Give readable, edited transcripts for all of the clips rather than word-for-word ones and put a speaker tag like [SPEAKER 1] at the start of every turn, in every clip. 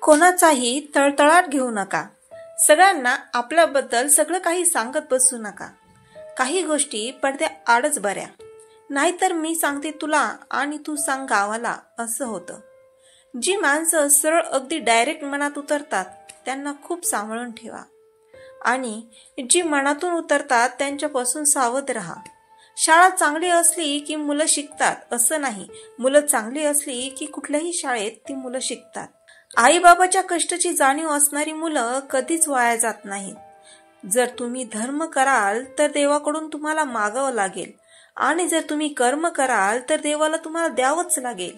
[SPEAKER 1] कोणाचाही तळतळाट घेऊ नका। सगळ्यांना आपल्याबद्दल सगळं काही सांगत बसू नका। काही गोष्टी पडद्या आडच बऱ्या, नाहीतर मी सांगते तुला आणि तू सांग गावाला असं होतं। जी माणसं सरळ अगदी डायरेक्ट मनात उतरतात त्यांना खूप सांभाळून ठेवा आणि जी मनातून उतरतात त्यांच्यापासून सावध राहा। शाळा चांगली असली की मुलं शिकतात असं नाही, मुलं चांगली असली की कुठल्याही शाळेत ती मुलं शिकतात। आई बाबाच्या कष्टाची जाणीव असणारी मुलं कधीच वाया जात नाहीत। जर तुम्ही धर्म कराल तर देवाकडून तुम्हाला मागावं लागेल आणि जर तुम्ही कर्म कराल तर देवाला तुम्हाला द्यावंच लागेल।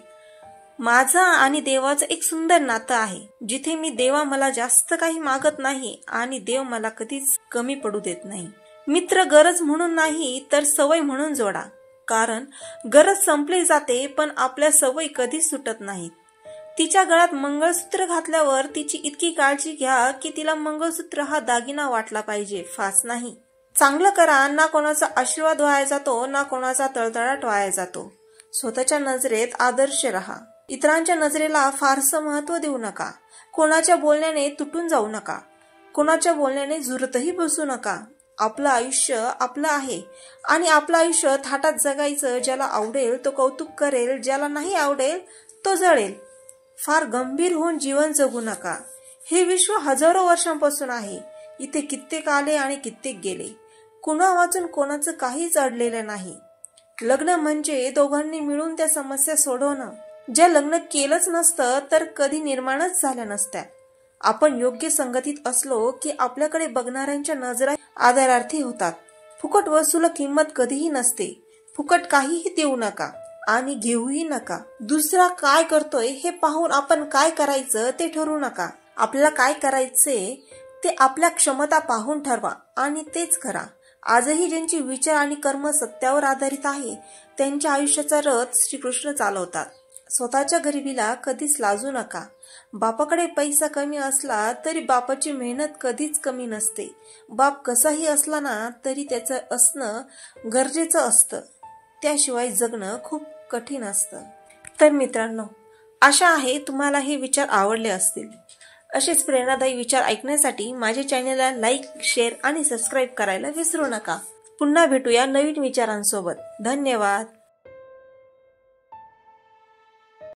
[SPEAKER 1] माझं आणि देवाचं एक सुंदर नातं आहे, जिथे मी देवा मला जास्त काही मागत नाही आणि देव मला कधीच कमी पडू देत नाही। मित्र गरज म्हणून नाही तर सवय म्हणून जोडा, कारण गरज संपली जाते पण आपल्या सवयी कधीच सुटत नाहीत। तिच्या गळ्यात मंगळसूत्र घातल्यावर तिची इतकी काळजी घ्या की तिला मंगळसूत्र हा दागिना वाटला पाहिजे, फास नाही। चांगलं करा, ना कोणाचा आशीर्वाद वाया जातो ना कोणाचा तळतळाट वाया जातो। स्वतःच्या नजरेत आदर्श राहा, इतरांच्या नजरेला फारसं महत्व देऊ नका। कोणाच्या बोलण्याने तुटून जाऊ नका, कोणाच्या बोलण्याने झुरतही बसू नका। आपलं आयुष्य आपलं आहे आणि आपलं आयुष्य थाटात जगायचं। ज्याला आवडेल तो कौतुक करेल, ज्याला नाही आवडेल तो जळेल। फार गंभीर होऊन जीवन जगू नका। हे विश्व हजारो वर्षांपासून आहे, इथे कित्येक आले आणि कित्येक गेले। कुणा वाचून कोणाचं काहीच अडलेलं नाही। लग्न म्हणजे दोघांनी मिळून त्या समस्या सोडवणं। ज्या लग्न केलंच नसतं तर कधी निर्माणच झाल्या नसत्या। आपण योग्य संगतीत असलो की आपल्याकडे बघणाऱ्यांच्या नजरा आदरार्थी होतात। फुकट वस्तूला किंमत कधीही नसते। फुकट काहीही देऊ नका आणि घेऊही नका। दुसरा काय करतोय हे पाहून आपण काय करायचं ते ठरवू नका। आपल्याला काय करायचे ते आपल्या क्षमता पाहून ठरवा आणि तेच करा। आजही ज्यांचे विचार आणि कर्म सत्यावर आधारित आहे त्यांच्या आयुष्याचा रथ श्रीकृष्ण चालवतात। स्वतःच्या गरिबीला कधीच लाजू नका। बापाकडे पैसा कमी असला तरी बापाची मेहनत कधीच कमी नसते। बाप कसाही असला ना तरी त्याचं असणं गरजेचं असतं, त्याशिवाय जगणं खूप कठीण असतं। तर मित्रांनो, आशा आहे तुम्हाला हे विचार आवडले असतील। असेच प्रेरणादायी विचार ऐकण्यासाठी माझ्या चॅनलला लाईक, शेअर आणि सबस्क्राईब करायला विसरू नका। पुन्हा भेटूया नवीन विचारांसोबत। धन्यवाद।